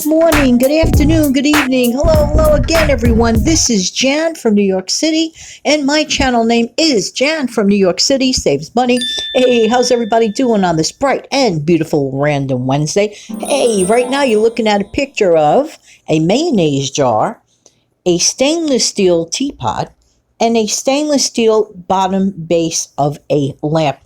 Good morning, good afternoon, good evening. Hello again, everyone. This is Jan from New York City, and my channel name is Jan from New York City Saves Money. Hey, how's everybody doing on this bright and beautiful random Wednesday? Hey, right now you're looking at a picture of a mayonnaise jar, a stainless steel teapot, and a stainless steel bottom base of a lamp.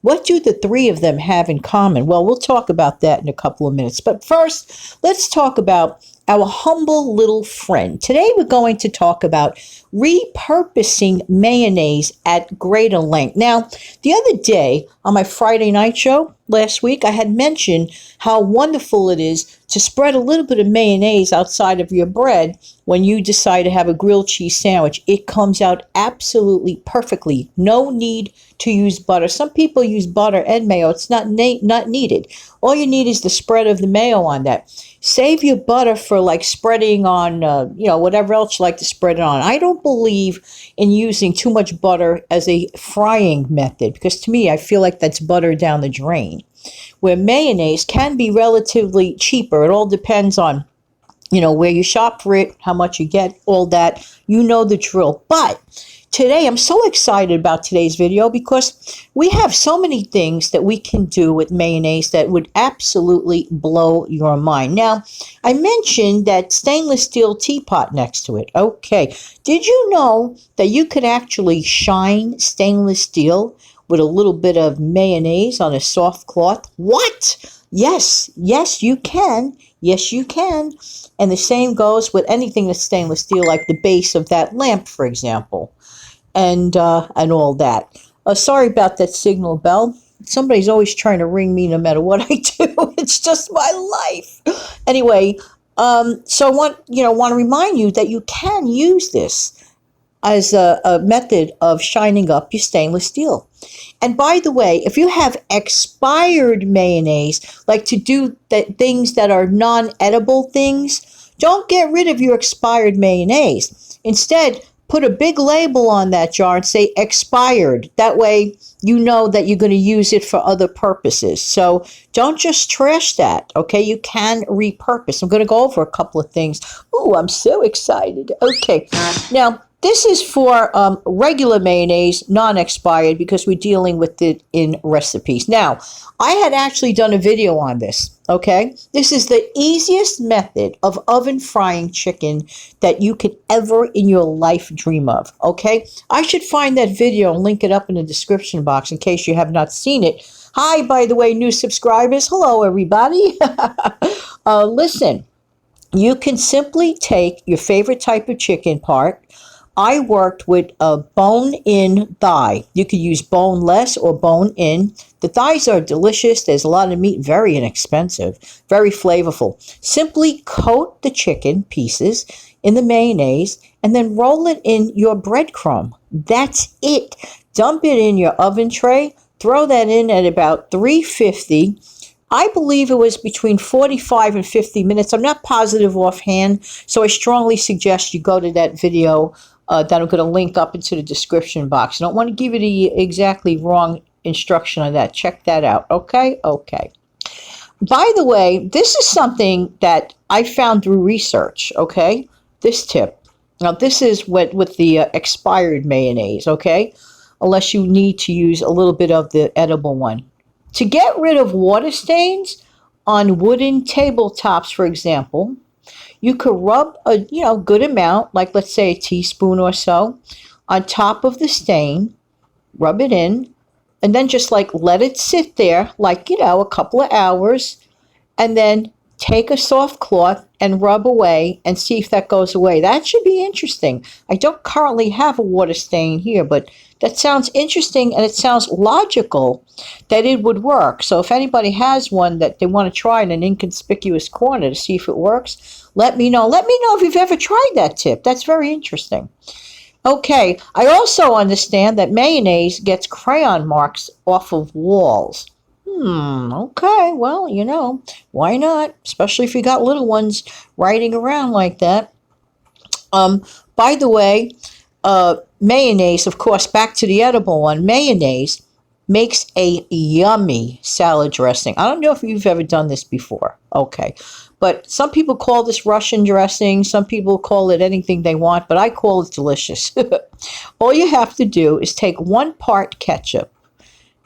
What do the three of them have in common? Well, we'll talk about that in a couple of minutes. But first, let's talk about our humble little friend. Today, we're going to talk about repurposing mayonnaise at greater length. Now, the other day on my Friday night show last week, I had mentioned how wonderful it is to spread a little bit of mayonnaise outside of your bread when you decide to have a grilled cheese sandwich. It comes out absolutely perfectly. No need to use butter. Some people use butter and mayo. It's not needed. All you need is the spread of the mayo on that. Save your butter for like spreading on, whatever else you like to spread it on. I don't believe in using too much butter as a frying method because to me, I feel like that's butter down the drain. Where mayonnaise can be relatively cheaper. It all depends on where you shop for it, how much you get, all that. You know the drill. But today, I'm so excited about today's video because we have so many things that we can do with mayonnaise that would absolutely blow your mind. Now, I mentioned that stainless steel teapot next to it. Okay. Did you know that you could actually shine stainless steel with a little bit of mayonnaise on a soft cloth? What? Yes, you can. Yes, you can. And the same goes with anything that's stainless steel, like the base of that lamp, for example, and all that. Sorry about that signal bell. Somebody's always trying to ring me no matter what I do. It's just my life. Anyway, so I want to remind you that you can use this as a method of shining up your stainless steel. And by the way, if you have expired mayonnaise, like to do things that are non-edible things, don't get rid of your expired mayonnaise. Instead, put a big label on that jar and say expired. That way, you know that you're going to use it for other purposes. So don't just trash that, okay? You can repurpose. I'm going to go over a couple of things. Ooh, I'm so excited. Okay, now, this is for regular mayonnaise, non-expired, because we're dealing with it in recipes. Now, I had actually done a video on this, okay? This is the easiest method of oven frying chicken that you could ever in your life dream of, okay? I should find that video and link it up in the description box in case you have not seen it. Hi, by the way, new subscribers. Hello, everybody. Listen, you can simply take your favorite type of chicken part. I worked with a bone-in thigh. You could use boneless or bone-in. The thighs are delicious. There's a lot of meat, very inexpensive, very flavorful. Simply coat the chicken pieces in the mayonnaise and then roll it in your breadcrumb. That's it. Dump it in your oven tray. Throw that in at about 350. I believe it was between 45 and 50 minutes. I'm not positive offhand, so I strongly suggest you go to that video that I'm going to link up into the description box. I don't want to give you the exactly wrong instruction on that. Check that out. Okay? Okay. By the way, this is something that I found through research. Okay? This tip. Now, this is with the expired mayonnaise. Okay? Unless you need to use a little bit of the edible one. To get rid of water stains on wooden tabletops, for example, you could rub a good amount, like let's say a teaspoon or so, on top of the stain, rub it in, and then just like let it sit there like, a couple of hours, and then take a soft cloth and rub away and see if that goes away. That should be interesting. I don't currently have a water stain here, but that sounds interesting and it sounds logical that it would work. So if anybody has one that they want to try in an inconspicuous corner to see if it works, let me know. Let me know if you've ever tried that tip. That's very interesting. Okay, I also understand that mayonnaise gets crayon marks off of walls. Okay, well, why not? Especially if you got little ones riding around like that. By the way, mayonnaise, of course, back to the edible one, mayonnaise makes a yummy salad dressing. I don't know if you've ever done this before. Okay. But some people call this Russian dressing. Some people call it anything they want, but I call it delicious. All you have to do is take 1 part ketchup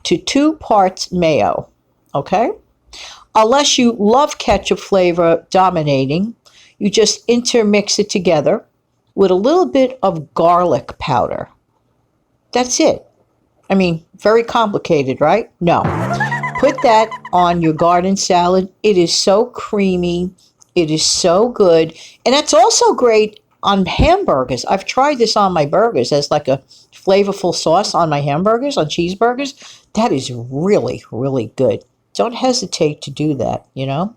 to 2 parts mayo, okay? Unless you love ketchup flavor dominating, you just intermix it together with a little bit of garlic powder. That's it. I mean, very complicated, right? No. Put that on your garden salad. It is so creamy. It is so good. And that's also great on hamburgers. I've tried this on my burgers as like a flavorful sauce on my hamburgers, on cheeseburgers. That is really, really good. Don't hesitate to do that, you know?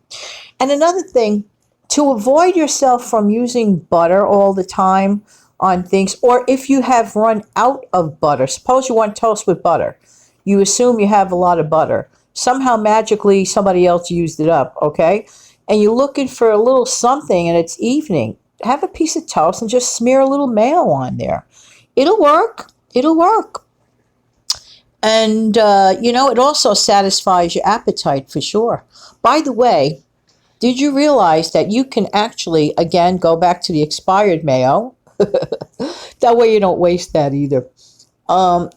And another thing, to avoid yourself from using butter all the time on things, or if you have run out of butter, suppose you want toast with butter. You assume you have a lot of butter. Somehow magically somebody else used it up, okay? And you're looking for a little something and it's evening. Have a piece of toast and just smear a little mayo on there. It'll work. It'll work. And, you know, it also satisfies your appetite for sure. By the way, did you realize that you can actually, again, go back to the expired mayo? That way you don't waste that either.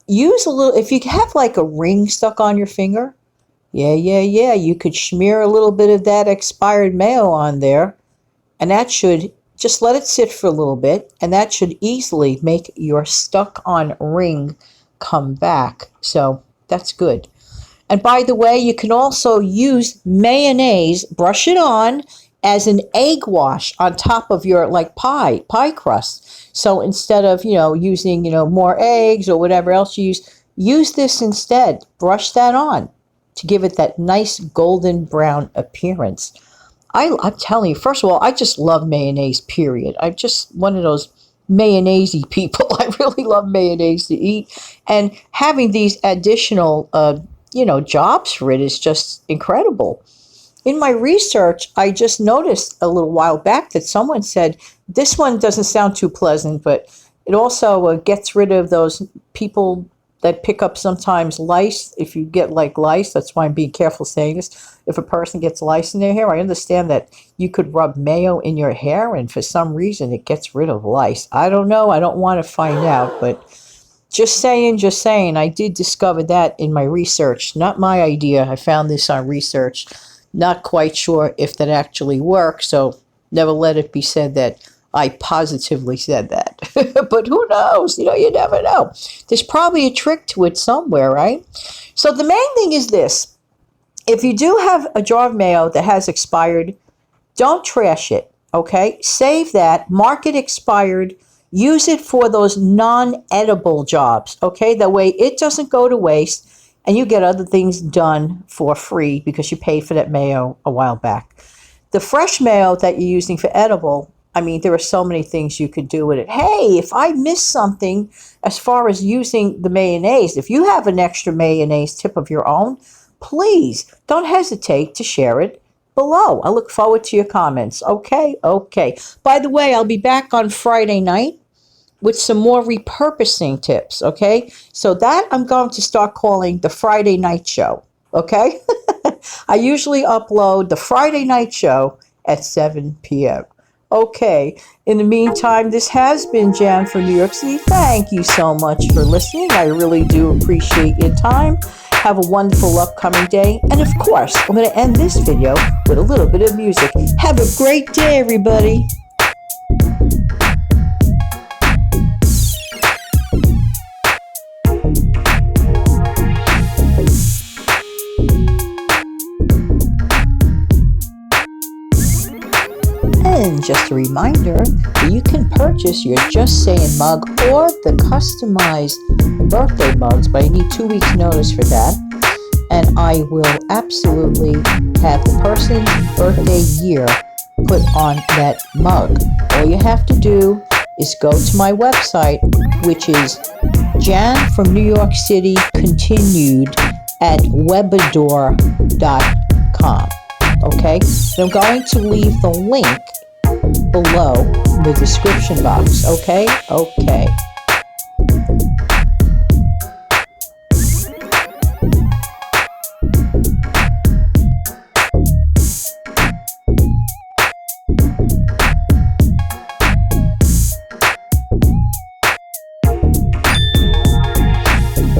Use a little, if you have like a ring stuck on your finger, you could smear a little bit of that expired mayo on there, and that should, just let it sit for a little bit, and that should easily make your stuck on ring come back. So that's good. And by the way, you can also use mayonnaise, brush it on as an egg wash on top of your like pie crust. So instead of, you know, using, you know, more eggs or whatever else you use this instead. Brush that on to give it that nice golden brown appearance. I'm telling you, first of all, I just love mayonnaise, period. I'm just one of those mayonnaise-y people. I really love mayonnaise to eat. And having these additional, you know, jobs for it is just incredible. In my research, I just noticed a little while back that someone said, this one doesn't sound too pleasant, but it also gets rid of those people that pick up sometimes lice. If you get like lice, that's why I'm being careful saying this. If a person gets lice in their hair, I understand that you could rub mayo in your hair and for some reason it gets rid of lice. I don't know. I don't want to find out, but just saying, I did discover that in my research. Not my idea. I found this on research. Not quite sure if that actually works, so never let it be said that I positively said that. But who knows? You know, you never know. There's probably a trick to it somewhere, right? So the main thing is this. If you do have a jar of mayo that has expired, don't trash it, okay? Save that, mark it expired, use it for those non-edible jobs, okay? That way it doesn't go to waste and you get other things done for free because you paid for that mayo a while back. The fresh mayo that you're using for edible, I mean, there are so many things you could do with it. Hey, if I missed something as far as using the mayonnaise, if you have an extra mayonnaise tip of your own, please don't hesitate to share it below. I look forward to your comments. Okay. By the way, I'll be back on Friday night with some more repurposing tips, okay? So that I'm going to start calling the Friday night show, okay? I usually upload the Friday night show at 7 p.m. Okay, in the meantime, this has been Jan from New York City. Thank you so much for listening. I really do appreciate your time. Have a wonderful upcoming day. And of course, I'm going to end this video with a little bit of music. Have a great day, everybody. And just a reminder that you can purchase your Just Saying mug or the customized birthday mugs, but I need 2 weeks notice for that. And I will absolutely have the person's birthday year put on that mug. All you have to do is go to my website, which is Jan from New York City continued at webador.com. Okay, so I'm going to leave the link below the description box. Okay.